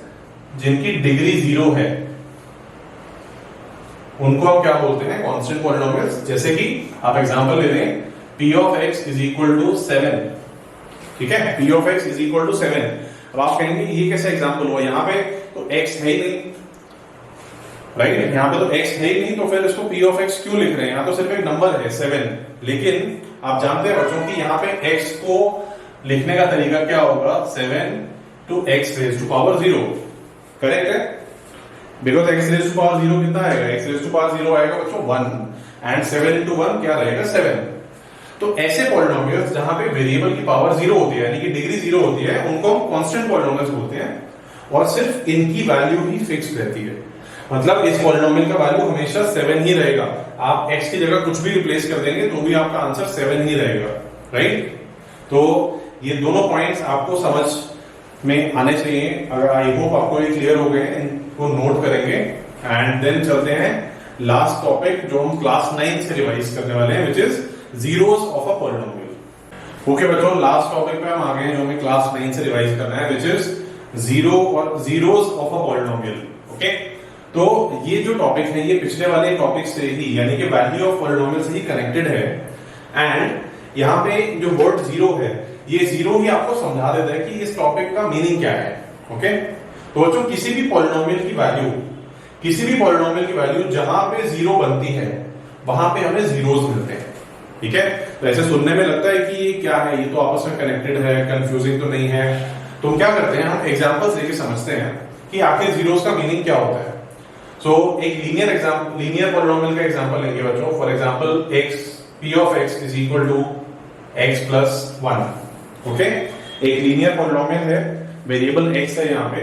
जिनकी डिग्री 0 है उनको हम क्या बोलते हैं? Constant polynomials. जैसे कि आप एग्जांपल ले लें, p of x is equal to 7। ठीक है, p of x is equal to 7। अब आप कहेंगे ये कैसा एग्जांपल हुआ? यहाँ पे तो x है ही नहीं, राइट? यहाँ पे तो x है ही नहीं, तो फिर इसको p of x क्यों लिख रहे हैं? यहाँ तो सिर्फ एक नंबर है 7। लेकिन आप जानते हैं बच्चों कि यहाँ पे x को लिखने का तरीका क्या होगा? 7 to x raised to power 0। Correct है? Because x raised to power 0 कितना आएगा? x raised to power 0 आएगा बच्चों 1, एंड 7 into 1 क्या रहेगा? 7। तो ऐसे पॉलिनोमियल्स जहां पे वेरिएबल की पावर 0 होती है, यानी कि डिग्री 0 होती है, उनको हम कांस्टेंट पॉलिनोमियल्स बोलते हैं, और सिर्फ इनकी वैल्यू ही फिक्स रहती है। मतलब इस पॉलिनोमियल का वैल्यू हमेशा 7 ही रहेगा। आप x की जगह कुछ भी रिप्लेस कर देंगे तो भी आपका आंसर 7 ही रहेगा, राइट? तो ये दोनों पॉइंट्स आपको समझ में आने चाहिए। अगर आई होप आपको ये क्लियर हो गए, इनको नोट करेंगे एंड देन चलते हैं लास्ट टॉपिक जो हम क्लास 9 से रिवाइज करने वाले हैं, which is zeros of a polynomial. Okay बच्चों, लास्ट टॉपिक पे हम आ गए हैं जो हमें क्लास 9 से रिवाइज करना है, which is zeros of a polynomial. Okay, तो ये जो टॉपिक है ये पिछले वाले टॉपिक से ही, यानी कि वैल्यू ऑफ पॉलिनोमियल से ही कनेक्टेड है। एंड यहाँ पे जो वर्ड जीरो है, ये जीरो ही आपको समझा देता है कि इस टॉपिक का मीनिंग क्या है। ओके, तो बच्चों किसी भी पॉलिनोमियल की वैल्यू जहां पे जीरो बनती है वहां पे हमें जीरोस मिलते हैं। ठीक है, तो ऐसे सुनने में लगता है कि ये क्या है, ये तो आपस में कनेक्टेड है, कंफ्यूजिंग तो नहीं है। तो हम क्या करते हैं, हम एग्जांपल्स लेके समझते हैं कि आखिर जीरोस का मीनिंग क्या होता है। सो एक लीनियर पॉलिनोमियल का एग्जांपल लेंगे बच्चों। For example p of x is equal to x plus 1। Okay, एक लीनियर पॉलिनोमियल है, वेरिएबल x है। यहाँ पे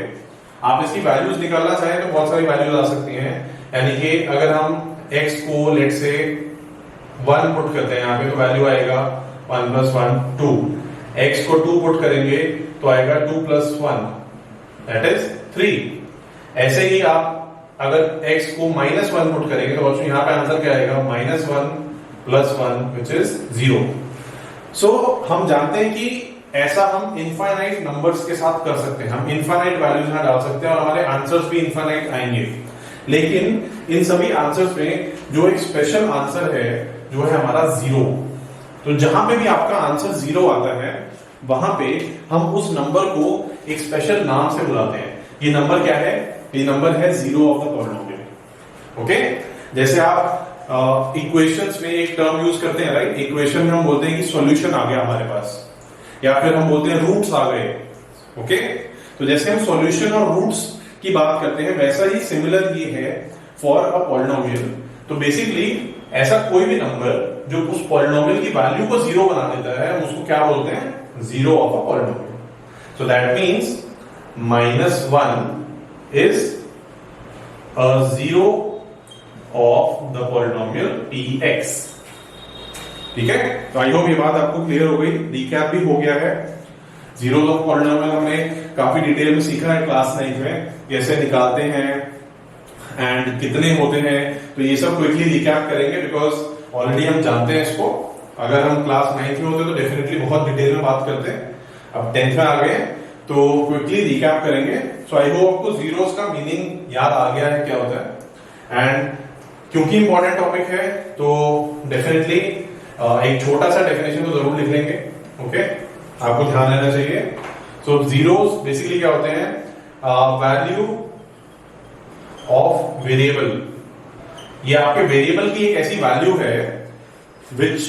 आप इसकी वैल्यूज निकालना चाहें तो बहुत सारी वैल्यूज आ सकती हैं। यानी कि अगर हम x को लेट से 1 पुट करते हैं यहाँ पे, तो वैल्यू आएगा 1 प्लस 1 2। x को 2 पुट करेंगे तो आएगा 2 + 1 दैट इज 3। ऐसे ही आप अगर x को -1 पुट करेंगे तो बच्चों यहाँ पे आंसर क्या आएगा, -1 + 1 विच इज 0। सो हम जानते हैं कि ऐसा हम इनफाइनाइट नंबर्स के साथ कर सकते हैं, हम इनफाइनाइट वैल्यूज यहां डाल सकते हैं और हमारे आंसर्स भी इनफाइनाइट आएंगे। लेकिन इन सभी आंसर्स में जो एक स्पेशल आंसर है जो है हमारा 0। तो जहां पे भी आपका आंसर 0 आता है वहां पे हम उस नंबर को एक स्पेशल नाम से बुलाते हैं। ये नंबर क्या है, ये नंबर है 0 ऑफ द पॉलिनोमियल। ओके, जैसे आप इक्वेशंस में एक टर्म यूज करते हैं, राइट। इक्वेशन में हम बोलते हैं कि सॉल्यूशन आ गया हमारे पास, या फिर हम बोलते हैं रूट्स आ गए। ओके, तो जैसे हम सॉल्यूशन और रूट्स की बात करते हैं वैसा ही सिमिलर ये है फॉर अ पॉलिनोमियल। तो बेसिकली ऐसा कोई भी नंबर जो उस पॉलिनोमियल की वैल्यू को 0 बना देता है हम उसको क्या बोलते हैं, 0 of a polynomial. So that means -1 is a 0 of the polynomial px। ठीक है, तो आई होप ये बात आपको क्लियर हो गई, रिकैप भी हो गया है। जीरोस ऑफ पॉलिनोमियल हमने काफी डिटेल में सीखा है क्लास 9 में, कैसे निकालते हैं एंड कितने होते हैं। तो ये सब क्विकली रिकैप करेंगे बिकॉज ऑलरेडी हम जानते हैं इसको। अगर हम क्लास 9 में होते तो डेफिनेटली बहुत डिटेल में बात करते हैं, अब 10th में आ गए तो क्विकली रिकैप करेंगे। सो आई होप आपको जीरोस का मीनिंग याद आ गया है क्या होता है। एंड क्योंकि इंपॉर्टेंट टॉपिक है तो डेफिनेटली एक छोटा सा डेफिनेशन तो जरूर लिख लेंगे। ओके, आपको ध्यान रहना चाहिए। सो जीरोस बेसिकली क्या होते हैं, वैल्यू ऑफ वेरिएबल। ये आपके वेरिएबल की एक ऐसी वैल्यू है which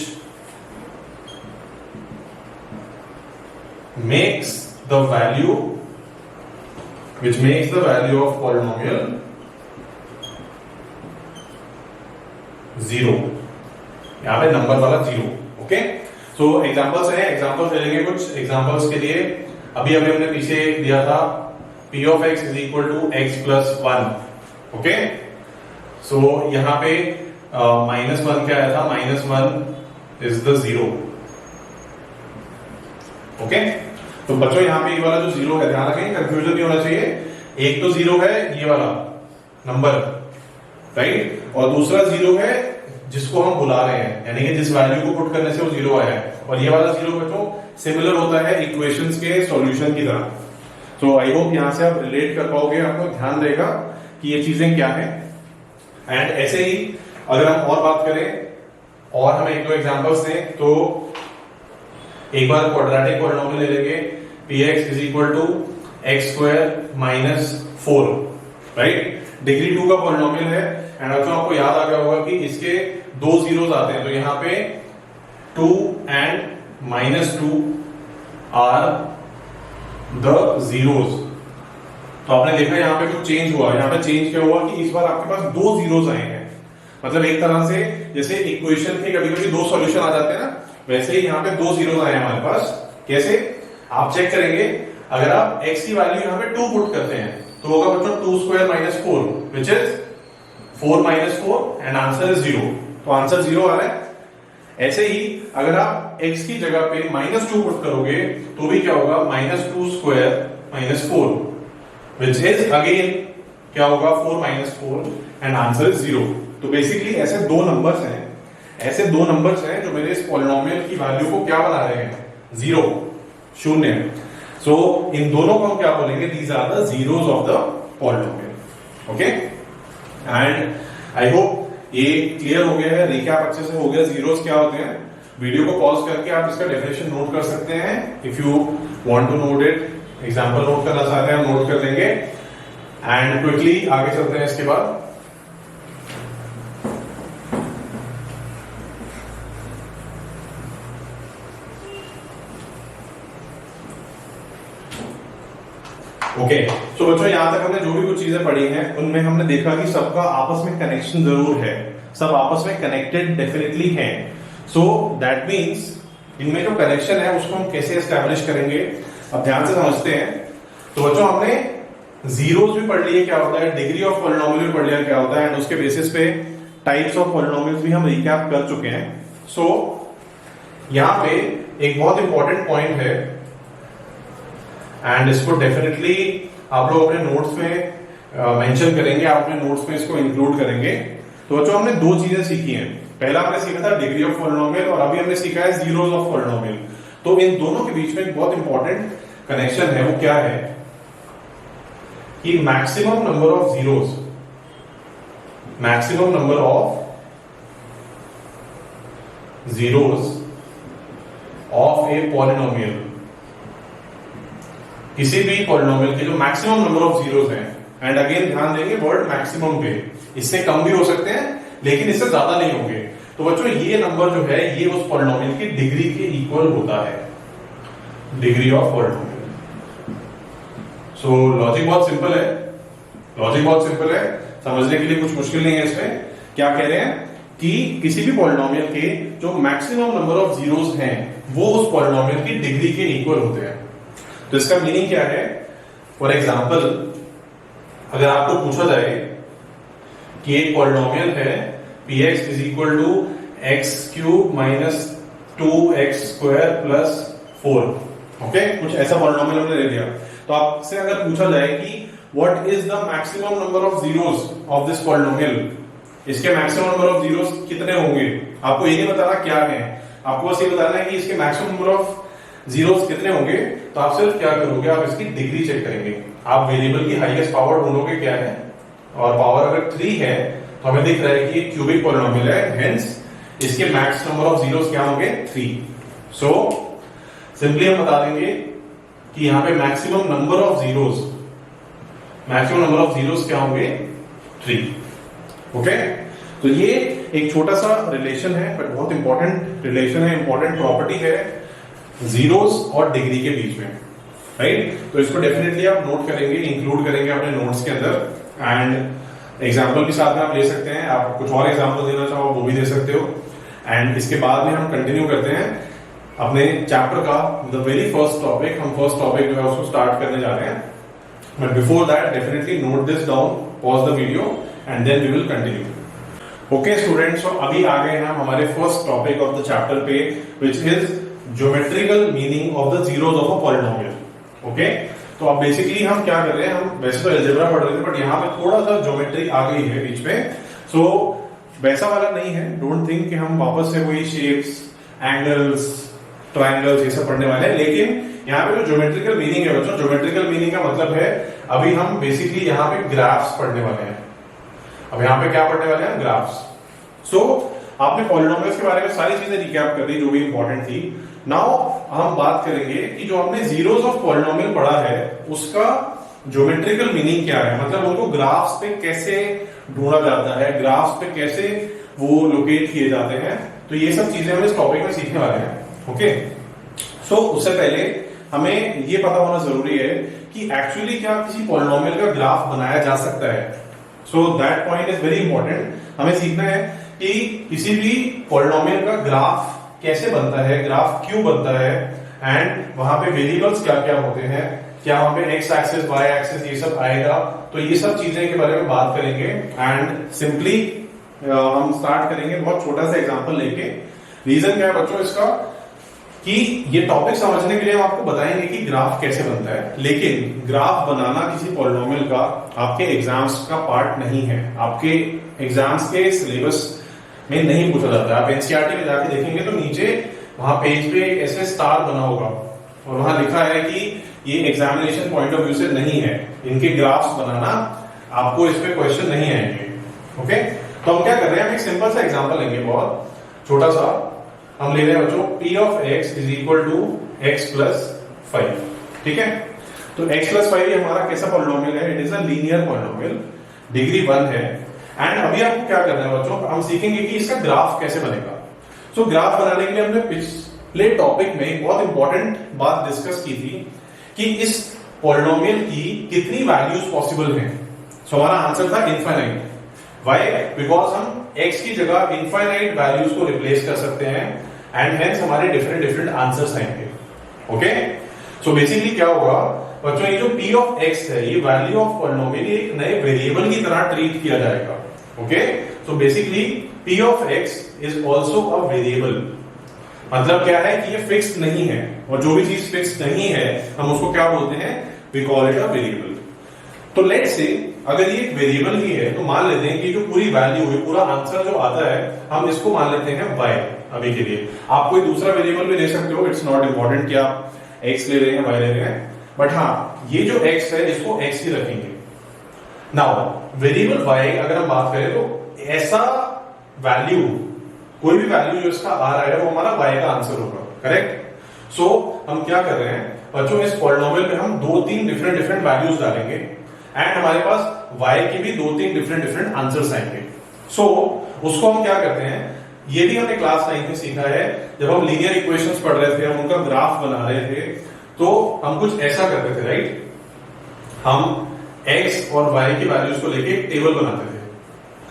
makes the value of polynomial 0। यहां पे नंबर वाला 0। ओके, सो एग्जांपल्स हैं, एग्जांपल्स ले लेंगे कुछ। एग्जांपल्स के लिए अभी हमने पीछे दिया था p of x is equal to x plus 1। Okay, सो यहां पे -1 क्या आया था, -1 इज द 0। ओके, तो बच्चों यहां पे ये वाला जो 0 है ध्यान रखें, कंफ्यूजन नहीं होना चाहिए। एक तो 0 है ये वाला नंबर, राइट, और दूसरा 0 है जिसको हम बुला रहे हैं, यानी कि जिस वैल्यू को पुट करने से वो 0 आया है। और ये वाला 0 बच्चों सिमिलर होता है इक्वेशंस के सॉल्यूशन की तरह। तो आई होप यहां से आप रिलेट कर पाओगे, आपको ध्यान रहेगा कि ये चीजें क्या है। एंड ऐसे ही अगर हम और बात करें और हम एक दो एग्जांपल्स दें तो एक बार क्वाड्रेटिक पॉलिनोमियल ले लेंगे, px is equal to x² - 4, right. Degree 2 का पॉलिनोमियल है एंड also आपको याद आ गया होगा कि इसके 2 जीरोस आते हैं, तो यहां पे 2 and -2 आर द जीरोस। तो आपने देखा यहां पे कुछ चेंज हुआ, यहां पे चेंज क्या हुआ कि इस बार आपके पास 2 जीरोस आए हैं। मतलब एक तरह से जैसे इक्वेशन के कभी-कभी 2 सॉल्यूशन आ जाते हैं ना, वैसे ही यहां पे 2 जीरोस आए हैं हमारे पास। कैसे आप चेक करेंगे, अगर आप x की वैल्यू यहां पे 2 पुट करते हैं तो होगा बच्चों 2² - 4 which is 4 - 4 and answer is 0। तो आंसर 0 आ रहा है। ऐसे ही अगर आप x की जगह पे -2 पुट करोगे तो भी क्या होगा, -2² - 4 विच इज अगेन क्या होगा, 4 - 4 एंड आंसर इज 0। तो बेसिकली ऐसे दो नंबर्स हैं जो मेरे इस पॉलिनोमियल की वैल्यू को क्या बना रहे हैं, 0, 0। सो इन दोनों को हम क्या बोलेंगे, these are the zeros of the polynomial. Okay, and I hope ये क्लियर हो गया है, रिकैप अच्छे से हो गया जीरोस क्या होते हैं। वीडियो को पॉज करके आप इसका डेफिनेशन नोट कर सकते हैं। If you want to note it, example note करना चाहते हैं नोट कर लेंगे एंड क्विकली आगे चलते हैं इसके बाद। ओके, तो बच्चों यहां तक हमने जो भी कुछ चीजें पढ़ी हैं उनमें हमने देखा कि सबका आपस में कनेक्शन जरूर है, सब आपस में कनेक्टेड डेफिनेटली हैं। सो दैट मींस इनमें जो कनेक्शन है उसको हम कैसे एस्टैब्लिश करेंगे, अब ध्यान से समझते हैं। तो बच्चों हमने जीरोस भी पढ़ लिए क्या होता है, डिग्री ऑफ पॉलिनोमियल भी पढ़ लिया क्या होता है, एंड उसके बेसिस पे टाइप्स ऑफ पॉलिनोमियल्स भी हम रिकैप कर चुके हैं। सो यहां पे एक बहुत इंपॉर्टेंट पॉइंट है एंड इसको डेफिनेटली आप लोग अपने नोट्स में मेंशन करेंगे, आप अपने नोट्स में इसको इंक्लूड करेंगे। तो बच्चों हमने दो चीजें सीखी हैं, पहला हमने सीखा था डिग्री ऑफ पॉलिनोमियल और अभी हमने सीखा है जीरोस ऑफ पॉलिनोमियल। तो इन दोनों के बीच में एक बहुत इंपॉर्टेंट कनेक्शन है, वो क्या है कि maximum number of zeros, maximum number of zeros of a polynomial, किसी भी पॉलिनोमियल के जो मैक्सिमम नंबर ऑफ जीरोस हैं, एंड अगेन ध्यान देंगे वर्ड मैक्सिमम पे, इससे कम भी हो सकते हैं लेकिन इससे ज्यादा नहीं होंगे। तो बच्चों ये नंबर जो है ये उस पॉलिनोमियल की डिग्री के इक्वल होता है, degree of polynomial. So logic बहुत सिंपल है, लॉजिक बहुत सिंपल है, समझने के लिए कुछ मुश्किल नहीं है इसमें। क्या कह रहे हैं कि किसी भी पॉलिनोमियल के जो मैक्सिमम नंबर ऑफ जीरोस हैं वो उस पॉलिनोमियल की डिग्री के इक्वल होते हैं। तो इसका मीनिंग क्या है, फॉर एग्जाम्पल अगर आपको पूछा जाए कि एक पॉलिनोमियल है px is equal to x cube minus 2x square plus 4, okay, कुछ ऐसा पॉलिनोमियल हमने ले लिया। तो आपसे अगर पूछा जाए कि what is the maximum number of zeros of this polynomial, इसके मैक्सिमम नंबर ऑफ जीरोस कितने होंगे, आपको ये नहीं बताना क्या है, आपको बस ये बताना है कि इसके मैक्सिमम नंबर ऑफ जीरोस कितने होंगे। तो आप सिर्फ क्या करोगे, आप इसकी डिग्री चेक करेंगे, आप वेरिएबल की हाईएस्ट पावर ढूंढोगे क्या है, और पावर अगर 3 है तो हमें दिख रहा है कि ये क्यूबिक पॉलिनोमियल है, हेंस इसके मैक्स नंबर ऑफ जीरोस क्या होंगे 3। सो सिंपली हम बता देंगे कि यहां पे maximum number of zeros, maximum number of zeros क्या होंगे 3, ओके। तो ये एक छोटा सा रिलेशन है बट बहुत इंपॉर्टेंट रिलेशन है, इंपॉर्टेंट प्रॉपर्टी है जीरोस और डिग्री के बीच में, राइट। तो इसको डेफिनेटली आप नोट करेंगे, इंक्लूड करेंगे अपने नोट्स के अंदर, एंड एग्जांपल के साथ में आप ले सकते हैं, आप कुछ और एग्जांपल देना चाहो वो भी दे सकते हो। एंड इसके बाद में हम कंटिन्यू करते हैं अपने चैप्टर का द वेरी फर्स्ट टॉपिक, हम फर्स्ट टॉपिक जो है उसको स्टार्ट करने जा रहे हैं। But before that definitely note this down, pause the video and then we will continue. Okay students, तो अभी आ गए हम हमारे first topic of the chapter पे, which is geometrical meaning of the zeros of a polynomial, okay. तो अब basically हम क्या कर रहे हैं, हम वैसे तो अलजेब्रा पढ़ रहे थे बट यहाँ पे थोड़ा सा ज्योमेट्री आ गई है बीच में। सो वैसा वाला नहीं है, डोंट थिंक कि हम वापस से वही शेप्स, एंगल्स, ट्रायंगल्स ये सब पढ़ने वाले हैं, लेकिन यहाँ पे जो ज्योमेट्रिकल मीनिंग है बच्चों, ज्योमेट्रिकल मीनिंग का मतलब है अभी हम बेसिकली यहाँ पे ग्राफ्स पढ़ने वाले हैं। अब यहाँ पे क्या पढ़ने वाले हैं, ग्राफ्स। सो आपने पॉलिनोमियल्स के बारे में सारी चीजें रिकैप कर दी जो भी इंपॉर्टेंट थी। नाउ हम बात करेंगे कि जो हमने जीरोस ऑफ पॉलिनोमियल पढ़ा है उसका ज्योमेट्रिकल मीनिंग क्या है, मतलब उनको ग्राफ्स पे कैसे ढूंढा जाता है, ग्राफ्स पे कैसे वो लोकेट किए जाते हैं। तो ये सब चीजें हम इस टॉपिक में सीखने वाले हैं, ओके। सो उससे पहले हमें ये पता होना जरूरी है कि एक्चुअली क्या किसी पॉलिनोमियल का ग्राफ बनाया जा सकता है। So that point is very important, हमें सीखना है कि किसी भी पॉलिनोमियल का ग्राफ कैसे बनता है, ग्राफ क्यों बनता है, एंड वहां पे वेरिएबल्स क्या क्या होते हैं, क्या वहां पे एक्स एक्सिस वाई एक्सिस ये सब आएगा। तो ये सब चीजें के बारे में बात करेंगे एंड सिंपली हम स्टार्ट करेंगे बहुत छोटा सा एग्जांपल लेके। रीजन क्या है बच्चों इसका कि ये टॉपिक समझने के लिए हम आपको बताएंगे कि ग्राफ कैसे बनता है, लेकिन ग्राफ बनाना किसी पॉलिनोमियल का आपके एग्जाम्स का पार्ट नहीं है, आपके एग्जाम्स के सिलेबस में नहीं पूछा जाता है। आप एनसीईआरटी में जाके देखेंगे तो नीचे वहां पेज पे ऐसे स्टार बना होगा और वहां लिखा है कि ये एग्जामिनेशन पॉइंट ऑफ व्यू से नहीं है, इनके ग्राफ्स बनाना, आपको इस पे क्वेश्चन नहीं आएंगे, ओके। तो हम क्या कर रहे हैं, हम एक सिंपल सा एग्जांपल लेंगे, बहुत छोटा सा। हम ले रहे हैं बच्चों p of x is equal to x plus 5, ठीक है। तो x प्लस 5 ये हमारा कैसा पॉलिनोमियल है, it is a linear polynomial, degree 1 है। एंड अभी आपको क्या करना है बच्चों, हम सीखेंगे कि इसका ग्राफ कैसे बनेगा। सो ग्राफ बनाने के लिए हमने पिछले टॉपिक में एक बहुत इंपॉर्टेंट बात डिस्कस की थी कि इस पॉलिनोमियल की कितनी वैल्यूज पॉसिबल हैं। सो हमारा आंसर था इनफाइनाइट। व्हाई? बिकॉज हम x की जगह इनफाइनाइट वैल्यूज को रिप्लेस कर सकते हैं एंड हेंस हमारे डिफरेंट डिफरेंट आंसर्स आएंगे, ओके। सो बेसिकली क्या होगा बच्चों, ये जो p ऑफ x है ये वैल्यू ऑफ पॉलिनोमियल एक नए वेरिएबल की तरह ट्रीट किया जाएगा, okay. So basically p of x is also a variable. मतलब क्या है कि ये फिक्स नहीं है, और जो भी चीज फिक्स नहीं है हम उसको क्या बोलते हैं, we call it a variable. तो लेट्स से अगर ये एक वेरिएबल ही है तो मान लेते हैं कि जो पूरी वैल्यू है, पूरा आंसर जो आता है, हम इसको मान लेते हैं y अभी के लिए। आप कोई दूसरा वेरिएबल भी ले सकते हो, इट्स नॉट इंपॉर्टेंट कि आप x ले रहे हैं y ले रहे हैं, बट हाँ ये जो x है इसको x ही रखेंगे। नाउ वेरिएबल y अगर हम बात करें तो ऐसा वैल्यू, कोई भी वैल्यू जो इसका आ रहा है वो हमारा y का आंसर होगा, करेक्ट। सो हम क्या कर रहे हैं बच्चों, इस पॉलिनोमियल में हम 2-3 डिफरेंट वैल्यूज डालेंगे एंड हमारे पास y के भी 2-3 डिफरेंट आंसर्स आएंगे। सो उसको हम क्या करते हैं, ये भी हमने क्लास 9 में सीखा है, जब हम लीनियर इक्वेशंस पढ़ रहे थे, हम उनका ग्राफ बना रहे थे, तो हम कुछ ऐसा करते थे, राइट। हम x और y की वैल्यूज को लेके एक टेबल बनाते थे,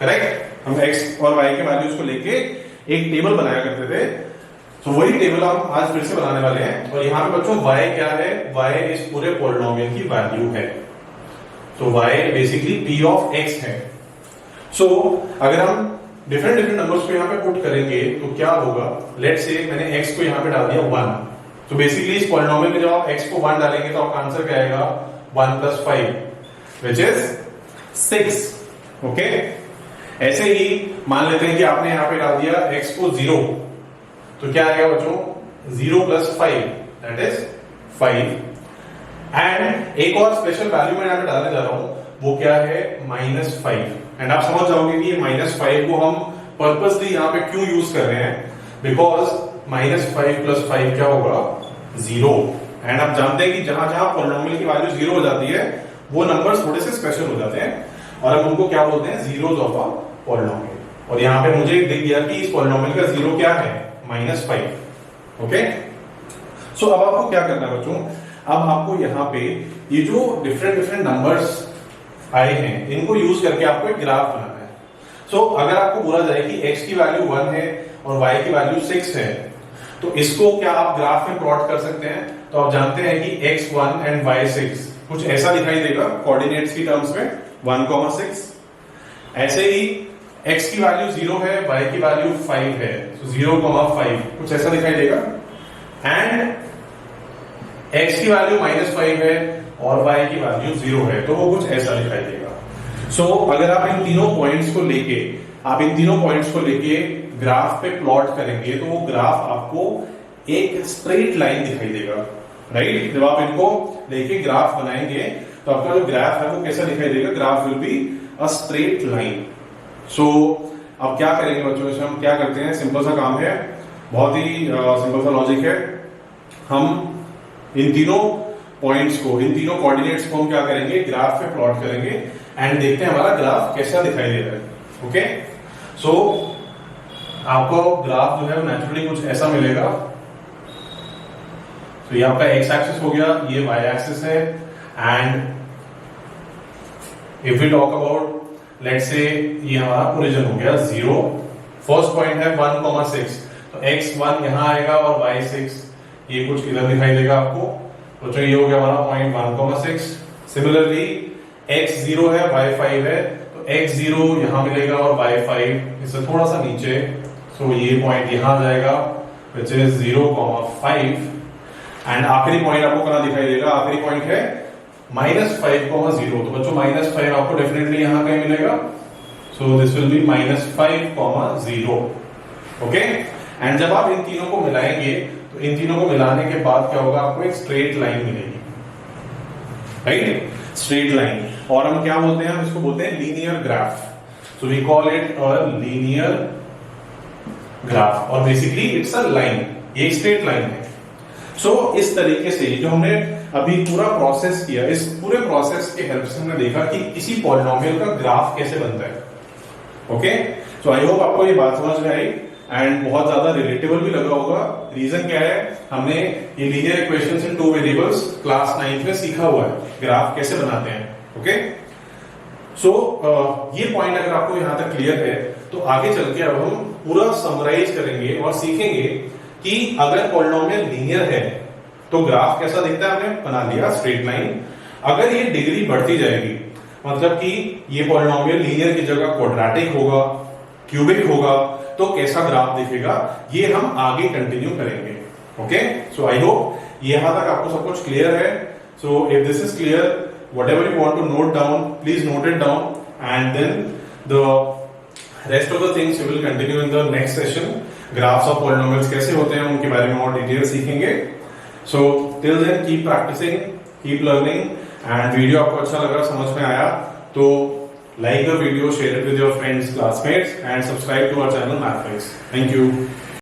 करेक्ट। हम x और y के वैल्यूज को लेके एक टेबल बनाया करते थे। तो वही टेबल हम आज फिर से बनाने वाले हैं, और यहाँ पे बच्चों y क्या है, y इस पूरे पॉलिनोमियल की वैल्यू है। तो y basically p of x है। सो अगर हम डिफरेंट नंबर्स को यहाँ पे पुट करेंगे तो क्या होगा, लेट्स से मैंने x को यहाँ पे डाल दिया 1, तो बेसिकली इस पॉलिनोमियल में जब आप x को 1 डालेंगे तो आपका आंसर क्या आएगा, 1 + 5 विच इज 6। ओके, ऐसे ही मान लेते हैं कि आपने यहाँ पे डाल दिया x को 0, तो क्या आएगा बच्चों, 0 + 5 दैट इज 5। एंड एक और स्पेशल वैल्यू मैं यहाँ पे डालने जा रहा हूं, वो क्या है, -5। एंड आप समझ जाओगे कि ये -5 को हम पर्पसली यहाँ पे क्यों यूज कर रहे हैं, बिकॉज -5 + 5 क्या होगा, 0। एंड आप जानते हैं कि जहां जहां पॉलिनोमियल की वैल्यू 0 हो जाती है वो नंबर्स थोड़े से स्पेशल हो जाते हैं, और हम उनको क्या बोलते हैं, जीरोज ऑफ अ पॉलिनोमियल। और यहाँ पे मुझे दिख गया कि इस पॉलिनोमियल का 0 क्या है, -5। ओके, सो अब आपको क्या करना है बच्चों, अब आपको यहाँ पे ये जो डिफरेंट नंबर्स आए हैं इनको यूज करके आपको एक ग्राफ बनाना है। सो अगर आपको बोला जाए कि x की वैल्यू 1 है और y की वैल्यू 6 है, तो इसको क्या आप ग्राफ में प्लॉट कर सकते हैं। तो आप जानते हैं कि x1 एंड y6 कुछ ऐसा दिखाई देगा कोऑर्डिनेट्स की टर्म्स में, 1,6। ऐसे ही x की वैल्यू 0 है, y की वैल्यू 5 है, तो 0,5 कुछ ऐसा दिखाई देगा। एंड x की वैल्यू -5 है और y की वैल्यू 0 है, तो वो कुछ ऐसा दिखाई देगा। सो अगर आप इन तीनों पॉइंट्स को लेके ग्राफ पे प्लॉट करेंगे तो वो ग्राफ आपको एक स्ट्रेट लाइन दिखाई देगा, राइट। जब आप इनको लेके ग्राफ बनाएंगे तो आपका जो ग्राफ है वो कैसा दिखाई देगा, graph will be a straight line. So अब क्या करेंगे बच्चों, इसमें हम क्या करते हैं, सिंपल सा काम है, बहुत ही सिंपल सा लॉजिक है। हम इन तीनों पॉइंट्स को, इन तीनों कोऑर्डिनेट्स को हम क्या करेंगे, ग्राफ पे प्लॉट करेंगे एंड देखते हैं हमारा ग्राफ कैसा दिखाई दे रहा है। ओके, सो आपको ग्राफ जो है नेचुरली कुछ ऐसा मिलेगा। तो ये आपका x एक्सिस हो गया, ये y एक्सिस है, and if we talk about, let's say ये हमारा ओरिजिन हो गया 0, फर्स्ट पॉइंट है 1,6, तो x1 यहां आएगा और y6 ये कुछ इधर दिखाई देगा आपको। तो जो ये हो गया हमारा पॉइंट 1,6। सिमिलरली x0 है, y5 है, तो x0 यहां मिलेगा और y5 इससे थोड़ा सा नीचे, सो ये पॉइंट यहां आ जाएगा विच इज 0,5। एंड आखिरी पॉइंट आपको कहां दिखाई देगा, आखिरी पॉइंट है -5,0। तो बच्चों -5 आपको डेफिनेटली यहां कहीं मिलेगा, so this will be -5,0। Okay, and जब आप इन तीनों को मिलाएंगे तो इन तीनों को मिलाने के बाद क्या होगा, आपको एक स्ट्रेट लाइन मिलेगी, राइट, स्ट्रेट लाइन। और हम क्या बोलते हैं, हम इसको बोलते हैं linear graph. So we call it a linear graph, और बेसिकली इट्स अ लाइन, ये एक स्ट्रेट लाइन है। सो इस तरीके से जो हमने अभी पूरा प्रोसेस किया, इस पूरे प्रोसेस के हेल्प से हमने देखा कि किसी पॉलिनोमियल का ग्राफ कैसे बनता है। ओके, सो आई होप आपको ये बात समझ में आई एंड बहुत ज्यादा रिलेटेबल भी लगा होगा। रीजन क्या है, हमने ये लीनियर इक्वेशंस इन 2 वेरिएबल्स क्लास 9 में सीखा हुआ है, ग्राफ कैसे बनाते हैं। ओके, सो ये पॉइंट अगर आपको यहां तक क्लियर है तो आगे चल के अब हम पूरा समराइज करेंगे और सीखेंगे कि अगर पॉलिनोमियल लीनियर है तो ग्राफ कैसा दिखता है। हमने बना लिया स्ट्रेट लाइन, अगर ये डिग्री बढ़ती जाएगी, मतलब कि ये पॉलिनोमियल लीनियर की जगह क्वाड्रेटिक होगा, क्यूबिक होगा, तो कैसा ग्राफ दिखेगा, ये हम आगे कंटिन्यू करेंगे। ओके, सो आई होप यहां तक आपको सब कुछ क्लियर है। So if this is clear, whatever you want to note down, please note it down, and then the rest of the things we will continue in the next session. Graphs of polynomials कैसे होते हैं उनके बारे में और detail सीखेंगे। So till then keep practicing, keep learning, and video आपको अच्छा लगा, समझ में आया तो like the video, share it with your friends, classmates, and subscribe to our channel MathFix. Thank you.